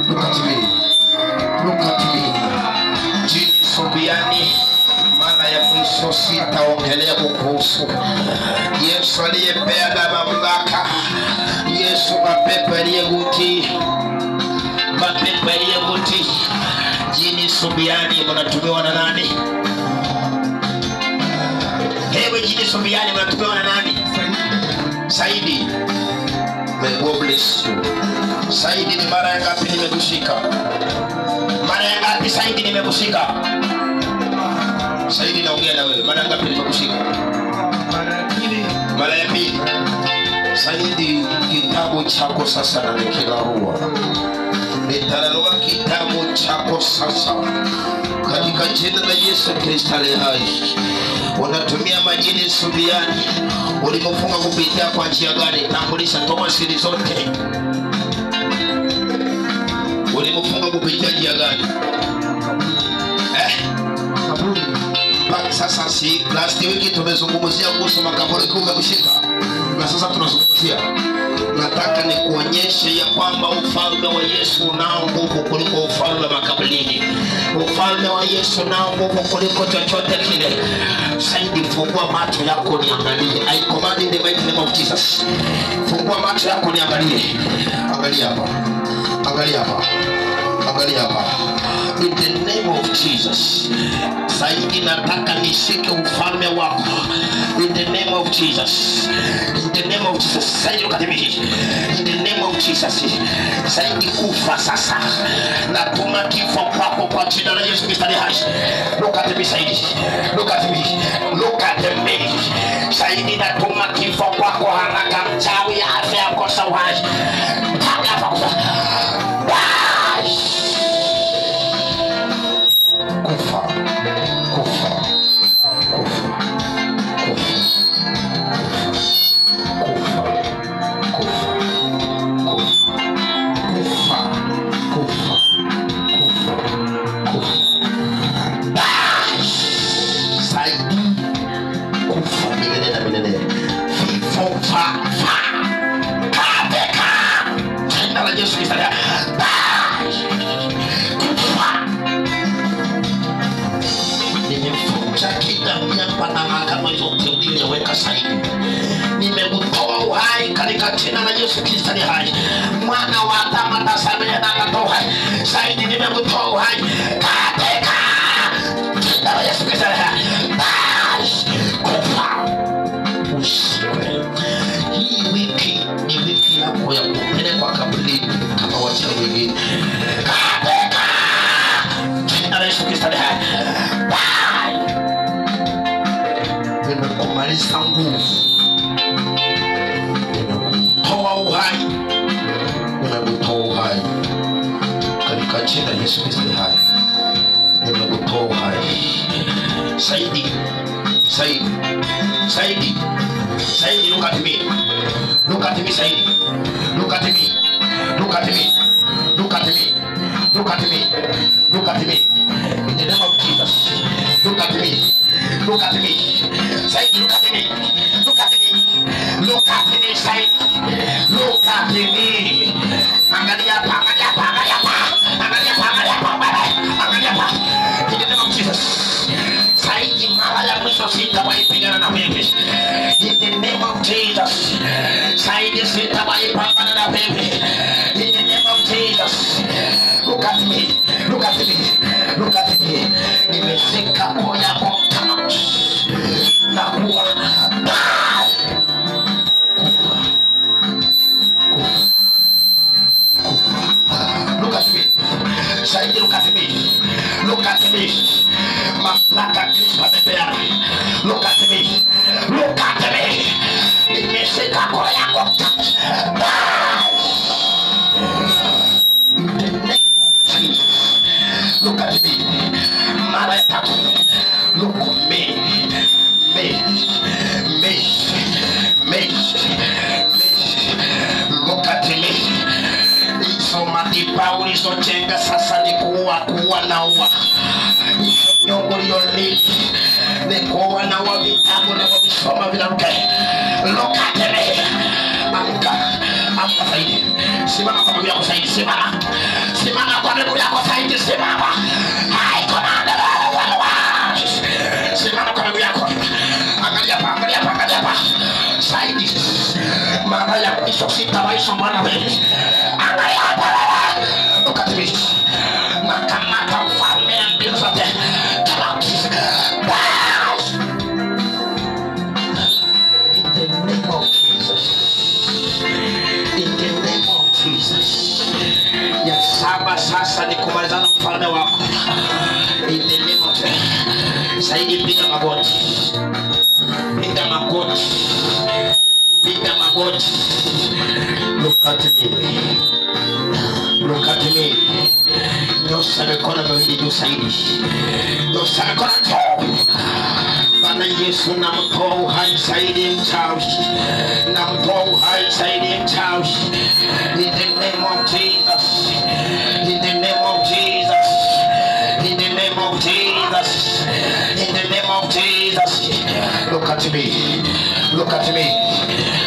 Look at me. Look at me. Jini Subiani. Maana ya mwisho sitaongelea kuhusu Yesu aliyepeana mamlaka. Yesu mapepo aliyeguti. Mapepo aliyeguti. Jini Subiani mnatumiwa na nani? Hewe jini Subiani mnatumiwa na nani? Saidi. May God bless you. Saidi ni mara ngapi nimekushika? Mara ngapi Saidi nimekushika? Saidi naongea na wewe. Mara ngapi nimekushika? Mara ya pili. Saidi, kitabu chako sasa na nikilarua. Nitararua kitabu chako sasa. Katika jina la Yesu Kristo aliye hai. Unatumia majini Subiani. Ulipofunga kupitia kwa njia gani? Tambulisha, toa siri zote. Ulipofunga kupitia njia gani? Sasa si last week tumezungumzia kuhusu makaburi kumekushika. Na sasa tunazungumzia. Nataka nikuonyeshe ya kwamba ufalme wa Yesu unao nguvu kuliko ufalme wa makaburini. Ufalme wa Yesu unao nguvu kuliko chochote kile. Saidi, fungua macho yako niangalie. I command in the mighty name of Jesus. Fungua macho yako niangalie. Angalia hapa. Angalia hapa. Angalia hapa. In the name of Jesus. Saidi, nataka nishike ufalme wako. In the name of Jesus. In the name of Jesus. Saidi, look at me. In the name of Jesus. Saidi, kufa sasa. Natuma kifo kwako kwa jina la Yesu Kristo aliye hai. Look at me, Saidi. Look at me. Look at me. Saidi, natuma kifo kwako haraka. Mchawi afya yako sawa. Hapa. Kufa. Nimekutoa uhai katika jina la Yesu Kristo aliye hai. Mwana wa Adamu atasamehe na atatoa. Saidi, nimekutoa uhai katika jina la Yesu Kristo aliye hai. Kufa usiwe. Hii wiki ni wiki yako ya kupelekwa kaburini kama wachawi wengine. Katika jina la Yesu Kristo aliye hai. Nimekumaliza nguvu. Nimekutoa uhai. Nimekutoa uhai katika jina la Yesu Kristo aliye hai. Nimekutoa uhai. Saidi. Saidi. Saidi. Saidi, look at me. Look at me, Saidi. Look at me. Look at me. Look at me. Look at me. Look at me. In the name of Jesus. Look at me. Look at me. Saidi, look at me. Look at me. Look at me, Saidi. Look at me. Angalia hapa, angalia hapa, angalia hapa. Angalia hapa, angalia hapa. Angalia hapa. In the name of Jesus. Saidi, mara ya mwisho sitawahi pigana na wewe. In the name of Jesus. Saidi, sitawahi pigana na wewe. In the name of Jesus. Look at me. Look at me. Look at me. Nimeshika moyo wako na kuwa. Look at me. Saidi, look at me. Look at me. Mamlaka Kristo amepeana. Look at me. Look at me. Nimeshika moyo wako. Look at me. Mara tatu. Look at me. Look at me. Hizo matibabu ulizojenga sasa ni kuua na ua. Hizo nyongo uliolini ni kuua na ua, vitabu na kusoma vinaruka. Look at me. Amka Saidi. Simama kama vile Saidi. Simama. Simama. I command the Lord. Simama kwa miguu yako. Angalia hapa. Saidi. Mara ya mwisho sitawaisha mwana wewe. Angalia hapa. Ukatimishi. Nakamata ufalme ya mbingu zote. Come out. In the name of Jesus. In the name of Jesus. Ya saba sasa ni kumalizana mfalme wako. In the name of Jesus. Saidi piga magoti. Piga magoti. Piga magoti. Look at me. Look at me. Nyosha mikono miwili juu Saidi. Nyosha mikono juu. Bwana Yesu namtoa uhai Saidi mchawi. Namtoa uhai Saidi mchawi. In the name of Jesus. In the name of Jesus. In the name of Jesus. In the name of Jesus. Look at me. Look at me.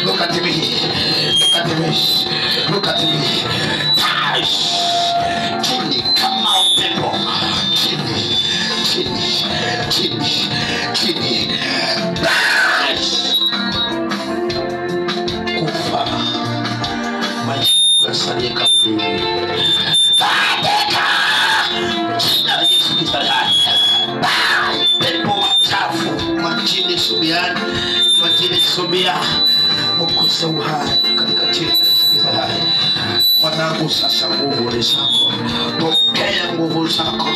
Look at me. Look at me. Look at me. Touch. Chini, come out people. Chini. Touch. Kufa. Maisha kusalia kaburi. Katika. Jina la Yesu Kristo hai. Pepo wachafu. Majini subiani. Majini subia. Mukose uhai katika jina la Yesu Kristo hai. Mwanangu sasa nguvu zako. Pokea nguvu zako.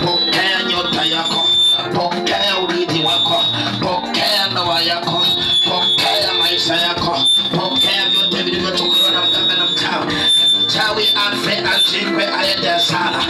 Pokea nyota yako. Pokea urithi wako. Pokea ndoa yako. Pokea maisha yako. Pokea vyote vilivyochukuliwa na mganga na mchawi. Mchawi afe azikwe aende hasara.